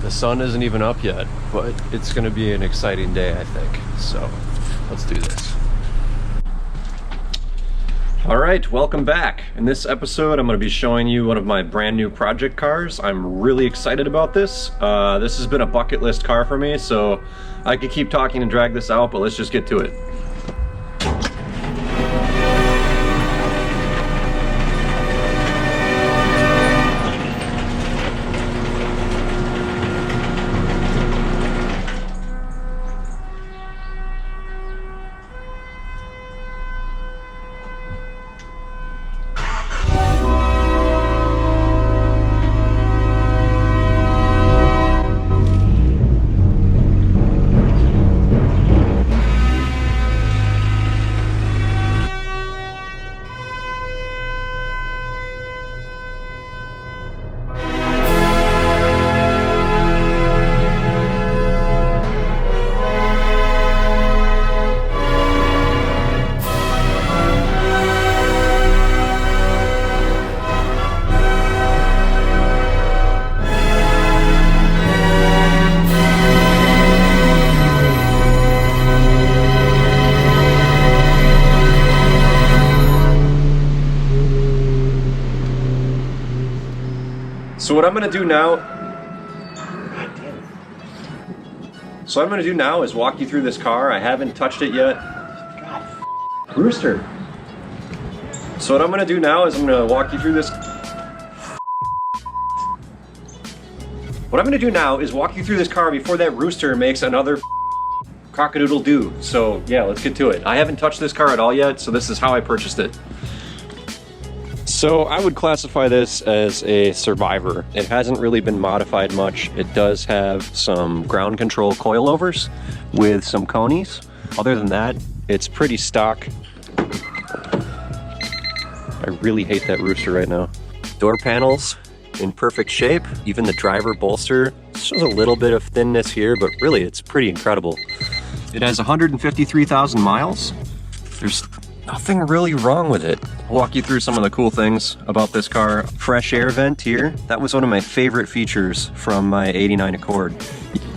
The sun isn't even up yet, but it's gonna be an exciting day, I think. So let's do this. All right, welcome back. In this episode, I'm gonna be showing you one of my brand new project cars. I'm really excited about this. This has been a bucket list car for me, so I could keep talking and drag this out, but let's just get to it. So what I'm gonna do now is walk you through this car. I haven't touched it yet. God, Rooster. So what I'm gonna do now is I'm gonna walk you through this. What I'm gonna do now is walk you through this car before that rooster makes another cock-a-doodle-doo. So yeah, let's get to it. I haven't touched this car at all yet, so this is how I purchased it. So I would classify this as a Survivor. It hasn't really been modified much. It does have some ground control coilovers with some conies. Other than that, it's pretty stock. I really hate that rooster right now. Door panels in perfect shape. Even the driver bolster shows a little bit of thinness here, but really it's pretty incredible. It has 153,000 miles. There's nothing really wrong with it. I'll walk you through some of the cool things about this car. Fresh air vent here. That was one of my favorite features from my '89 Accord.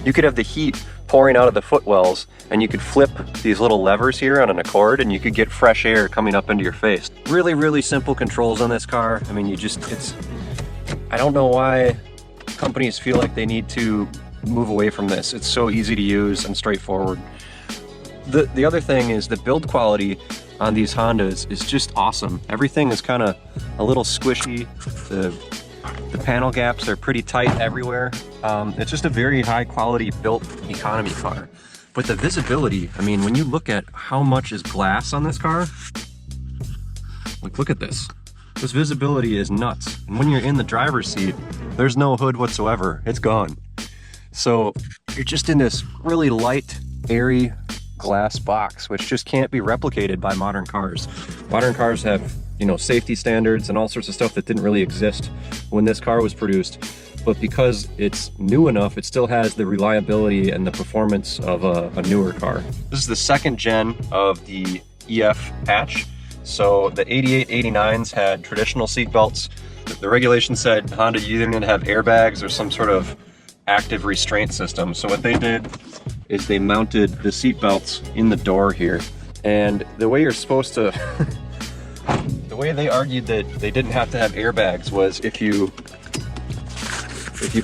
You could have the heat pouring out of the footwells, and you could flip these little levers here on an Accord, and you could get fresh air coming up into your face. Really, really simple controls on this car. I mean, I don't know why companies feel like they need to move away from this. It's so easy to use and straightforward. The other thing is the build quality on these Hondas is just awesome. Everything is kind of a little squishy. The panel gaps are pretty tight everywhere. It's just a very high quality built economy car. But the visibility, I mean, when you look at how much is glass on this car, like look at this. This visibility is nuts. And when you're in the driver's seat, there's no hood whatsoever. It's gone. So you're just in this really light, airy glass box, which just can't be replicated by modern cars. Modern cars have, you know, safety standards and all sorts of stuff that didn't really exist when this car was produced. But because it's new enough, it still has the reliability and the performance of a newer car. This is the second gen of the EF hatch. So the 88, 89s had traditional seat belts. The regulation said Honda, you either need to have airbags or some sort of active restraint system. So what they did is they mounted the seat belts in the door here. And the way you're supposed to, the way they argued that they didn't have to have airbags was if you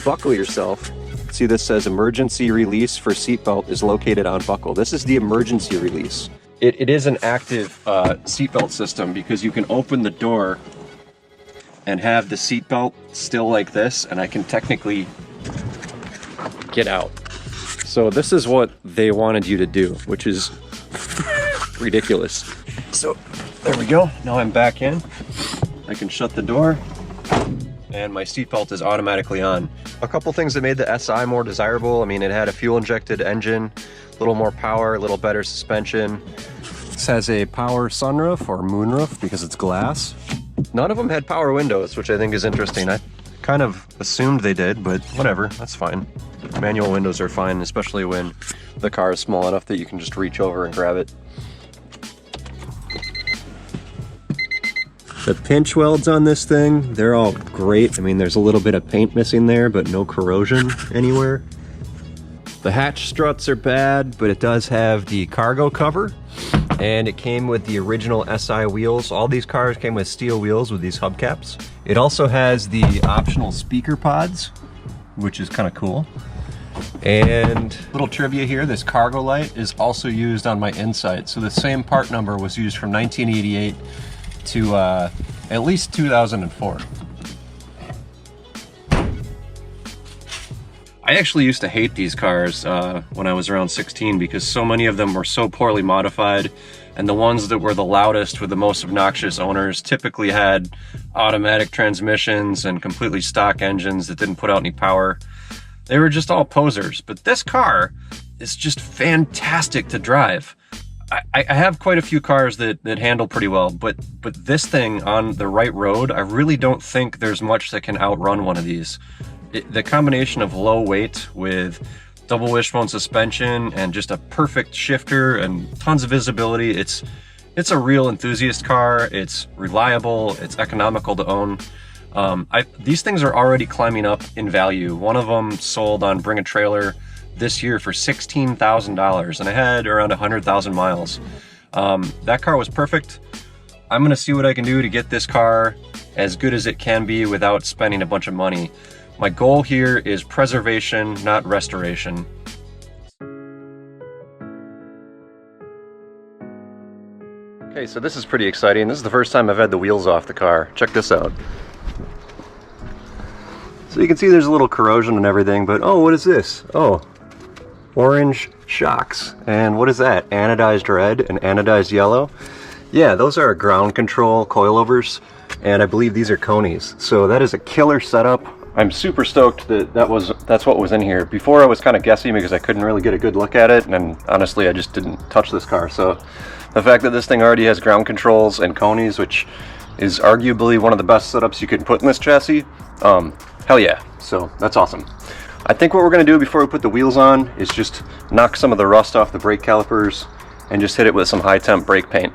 buckle yourself, see this says emergency release for seatbelt is located on buckle. This is the emergency release. It is an active seatbelt system because you can open the door and have the seatbelt still like this, and I can technically get out. So this is what they wanted you to do, which is ridiculous. So there we go. Now I'm back in. I can shut the door and my seatbelt is automatically on. A couple things that made the SI more desirable. I mean, it had a fuel injected engine, a little more power, a little better suspension. This has a power sunroof or moonroof because it's glass. None of them had power windows, which I think is interesting. I kind of assumed they did, but whatever, that's fine. Manual windows are fine, especially when the car is small enough that you can just reach over and grab it. The pinch welds on this thing, they're all great. I mean, there's a little bit of paint missing there, but no corrosion anywhere. The hatch struts are bad, but it does have the cargo cover, and it came with the original SI wheels. All these cars came with steel wheels with these hubcaps. It also has the optional speaker pods, which is kind of cool. And little trivia here, this cargo light is also used on my inside. So the same part number was used from 1988 to at least 2004. I actually used to hate these cars when I was around 16 because so many of them were so poorly modified, and the ones that were the loudest with the most obnoxious owners typically had automatic transmissions and completely stock engines that didn't put out any power. They were just all posers, but this car is just fantastic to drive. I have quite a few cars that handle pretty well, but this thing on the right road, I really don't think there's much that can outrun one of these. The combination of low weight with double wishbone suspension and just a perfect shifter and tons of visibility, it's a real enthusiast car. It's reliable, it's economical to own. These things are already climbing up in value. One of them sold on Bring a Trailer this year for $16,000, and I had around 100,000 miles. That car was perfect. I'm gonna see what I can do to get this car as good as it can be without spending a bunch of money. My goal here is preservation, not restoration. Okay, so this is pretty exciting. This is the first time I've had the wheels off the car. Check this out. So you can see there's a little corrosion and everything, but oh, what is this? Oh, orange shocks. And what is that? Anodized red and anodized yellow? Yeah, those are ground control coilovers, and I believe these are conies. So that is a killer setup. I'm super stoked that that's what was in here. Before I was kind of guessing because I couldn't really get a good look at it, and honestly I just didn't touch this car. So the fact that this thing already has ground controls and conies, which is arguably one of the best setups you can put in this chassis, hell yeah. So that's awesome. I think what we're going to do before we put the wheels on is just knock some of the rust off the brake calipers and just hit it with some high temp brake paint.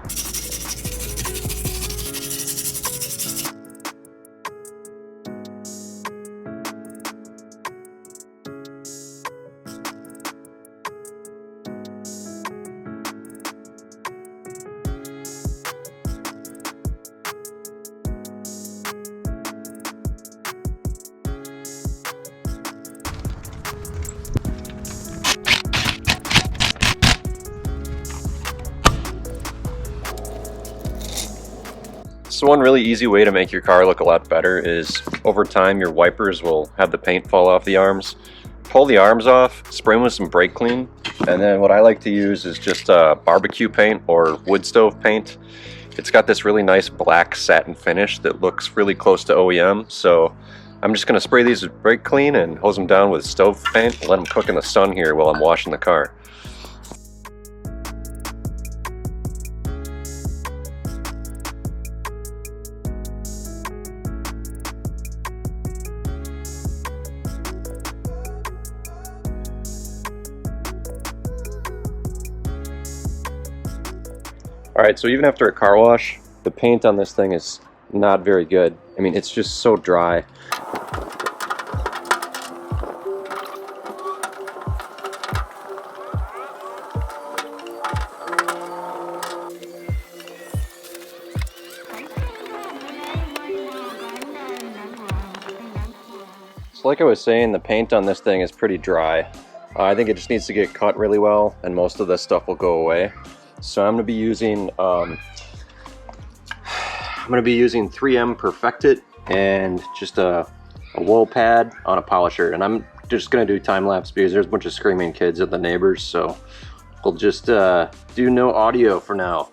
So one really easy way to make your car look a lot better is over time your wipers will have the paint fall off the arms. Pull the arms off, spray them with some brake clean, and then what I like to use is just barbecue paint or wood stove paint. It's got this really nice black satin finish that looks really close to OEM, so I'm just going to spray these with brake clean and hose them down with stove paint and let them cook in the sun here while I'm washing the car. Alright, so even after a car wash, the paint on this thing is not very good. I mean, it's just so dry. So like I was saying, the paint on this thing is pretty dry. I think it just needs to get cut really well, and most of this stuff will go away. So I'm going to be using 3M Perfect It and just a wool pad on a polisher, and I'm just going to do time lapse because there's a bunch of screaming kids at the neighbors, so we'll just do no audio for now.